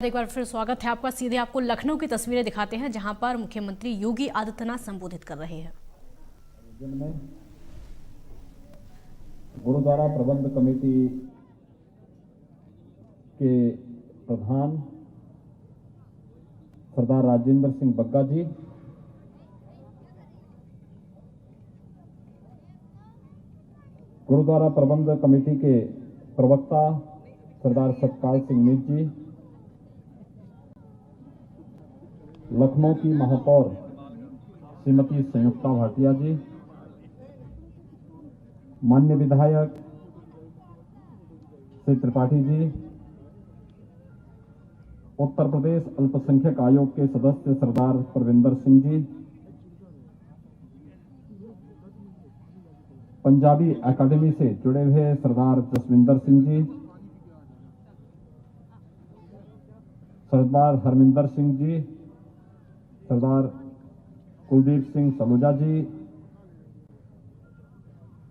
एक बार फिर स्वागत है आपका। सीधे आपको लखनऊ की तस्वीरें दिखाते हैं जहां पर मुख्यमंत्री योगी आदित्यनाथ संबोधित कर रहे हैं। गुरुद्वारा प्रबंध कमेटी के प्रधान सरदार राजेंद्र सिंह बग्गा जी, गुरुद्वारा प्रबंध कमेटी के प्रवक्ता सरदार सतपाल सिंह मीत जी, लखनऊ की महापौर श्रीमती संयुक्ता भाटिया जी, माननीय विधायक श्री त्रिपाठी जी, उत्तर प्रदेश अल्पसंख्यक आयोग के सदस्य सरदार परविंदर सिंह जी, पंजाबी एकेडमी से जुड़े हुए सरदार जसविंदर सिंह जी, सरदार हरमिंदर सिंह जी, सरदार कुलदीप सिंह सलूजा जी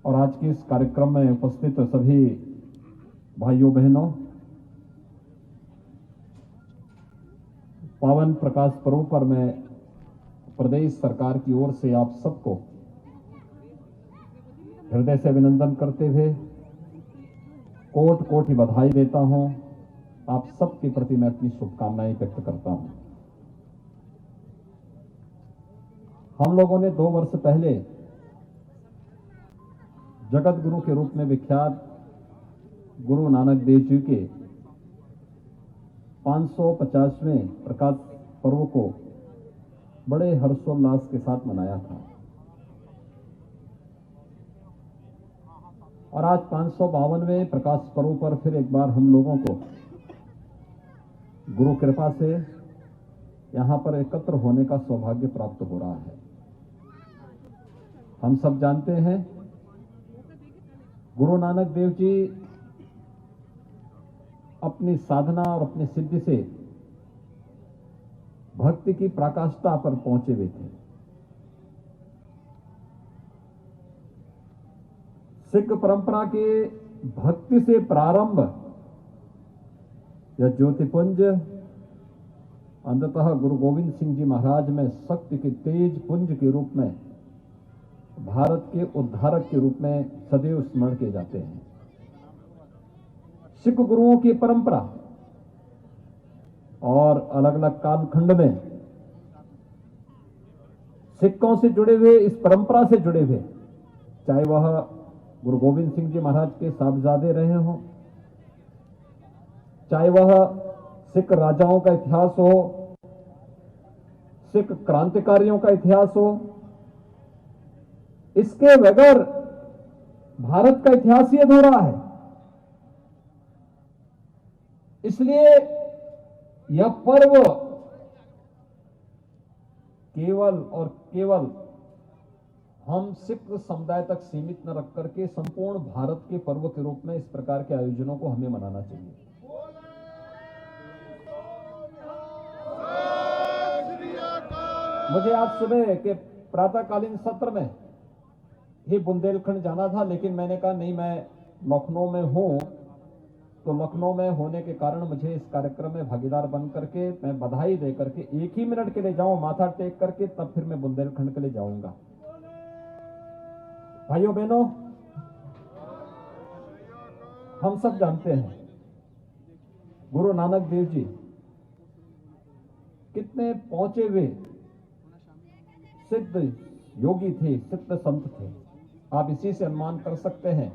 और आज के इस कार्यक्रम में उपस्थित सभी भाइयों बहनों, पावन प्रकाश पर्व पर मैं प्रदेश सरकार की ओर से आप सबको हृदय से अभिनंदन करते हुए कोटि कोटि बधाई देता हूं। आप सबके प्रति मैं अपनी शुभकामनाएं व्यक्त करता हूं। हम लोगों ने 2 वर्ष पहले जगत गुरु के रूप में विख्यात गुरु नानक देव जी के 550वें प्रकाश पर्व को बड़े हर्षोल्लास के साथ मनाया था और आज 552वें प्रकाश पर्व पर फिर एक बार हम लोगों को गुरु कृपा से यहां पर एकत्र होने का सौभाग्य प्राप्त हो रहा है। हम सब जानते हैं गुरु नानक देव जी अपनी साधना और अपनी सिद्धि से भक्ति की पराकाष्ठा पर पहुंचे हुए थे। सिख परंपरा के भक्ति से प्रारंभ यह ज्योतिपुंज अंततः गुरु गोविंद सिंह जी महाराज में शक्ति के तेज पुंज के रूप में भारत के उद्धारक के रूप में सदैव स्मरण किए जाते हैं। सिख गुरुओं की परंपरा और अलग अलग कालखंड में सिखों से जुड़े हुए, इस परंपरा से जुड़े हुए, चाहे वह गुरु गोविंद सिंह जी महाराज के साहबजादे रहे हों, चाहे वह सिख राजाओं का इतिहास हो, सिख क्रांतिकारियों का इतिहास हो, इसके बगैर भारत का इतिहास ही अधूरा है। इसलिए यह पर्व केवल और केवल हम सिख समुदाय तक सीमित न रख करके संपूर्ण भारत के पर्व के रूप में इस प्रकार के आयोजनों को हमें मनाना चाहिए। मुझे आज सुबह के प्रातःकालीन सत्र में ही बुंदेलखंड जाना था, लेकिन मैंने कहा नहीं, मैं लखनऊ में हूं, तो लखनऊ में होने के कारण मुझे इस कार्यक्रम में भागीदार बन करके मैं बधाई दे करके 1 ही मिनट के लिए जाऊं, माथा टेक करके, तब फिर मैं बुंदेलखंड के लिए जाऊंगा। भाइयों बहनों, हम सब जानते हैं गुरु नानक देव जी कितने पहुंचे हुए सिद्ध योगी थे, सिद्ध संत थे। आप इसी से अनुमान कर सकते हैं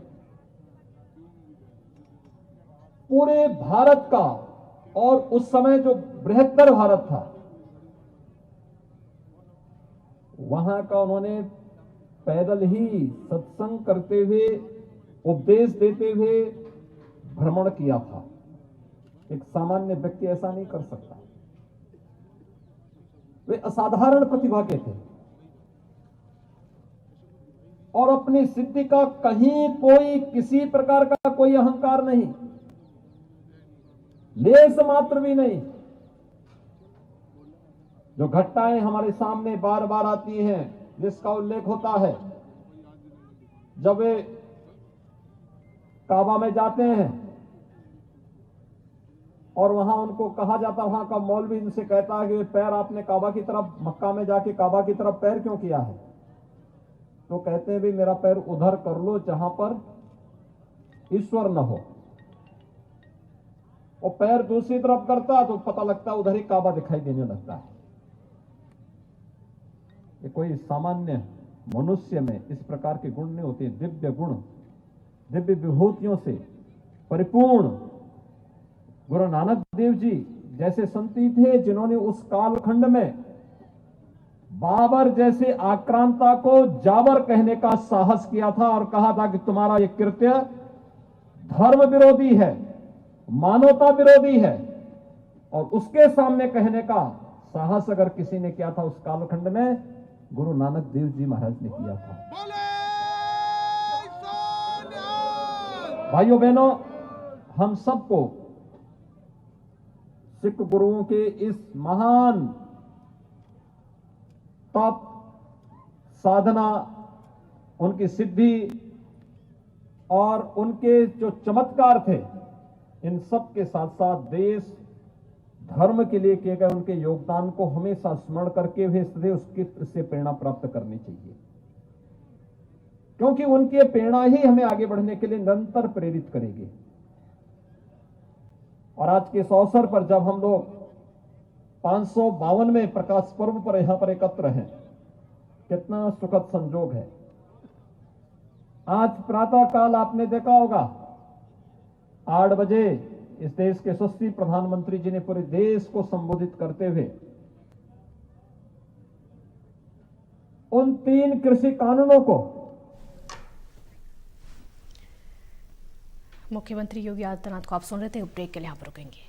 पूरे भारत का, और उस समय जो बृहत्तर भारत था वहां का उन्होंने पैदल ही सत्संग करते हुए, उपदेश देते हुए भ्रमण किया था। एक सामान्य व्यक्ति ऐसा नहीं कर सकता। वे असाधारण प्रतिभा के थे और अपनी सिद्धि का कहीं कोई किसी प्रकार का कोई अहंकार नहीं, लेस मात्र भी नहीं। जो घटनाएं हमारे सामने बार बार आती हैं, जिसका उल्लेख होता है, जब वे काबा में जाते हैं, और वहां उनको कहा जाता, वहां का मौलवी इनसे कहता है कि पैर आपने काबा की तरफ, मक्का में जाके काबा की तरफ पैर क्यों किया है? तो कहते हैं भी मेरा पैर उधर कर लो जहां पर ईश्वर न हो। और पैर दूसरी तरफ करता तो पता लगता उधर ही काबा दिखाई देने लगता है। ये कोई सामान्य मनुष्य में इस प्रकार के गुण नहीं होते। दिव्य गुण, दिव्य विभूतियों से परिपूर्ण गुरु नानक देव जी जैसे संती थे, जिन्होंने उस कालखंड में बाबर जैसे आक्रांता को जाबर कहने का साहस किया था और कहा था कि तुम्हारा यह कृत्य धर्म विरोधी है, मानवता विरोधी है। और उसके सामने कहने का साहस अगर किसी ने किया था उस कालखंड में, गुरु नानक देव जी महाराज ने किया था। भाइयों बहनों, हम सबको सिख गुरुओं के इस महान तप, साधना, उनकी सिद्धि और उनके जो चमत्कार थे, इन सब के साथ साथ देश धर्म के लिए किए गए उनके योगदान को हमेशा स्मरण करके हुए सदैव उससे प्रेरणा प्राप्त करनी चाहिए, क्योंकि उनकी प्रेरणा ही हमें आगे बढ़ने के लिए निरंतर प्रेरित करेगी। और आज के इस अवसर पर जब हम लोग 552वें प्रकाश पर्व पर यहां पर एकत्र हैं, कितना सुखद संजोग है। आज प्रातः काल आपने देखा होगा 8 बजे इस देश के यशस्वी प्रधानमंत्री जी ने पूरे देश को संबोधित करते हुए उन 3 कृषि कानूनों को, मुख्यमंत्री योगी आदित्यनाथ को आप सुन रहे थे। ब्रेक के लिए यहाँ पर रुकेंगे।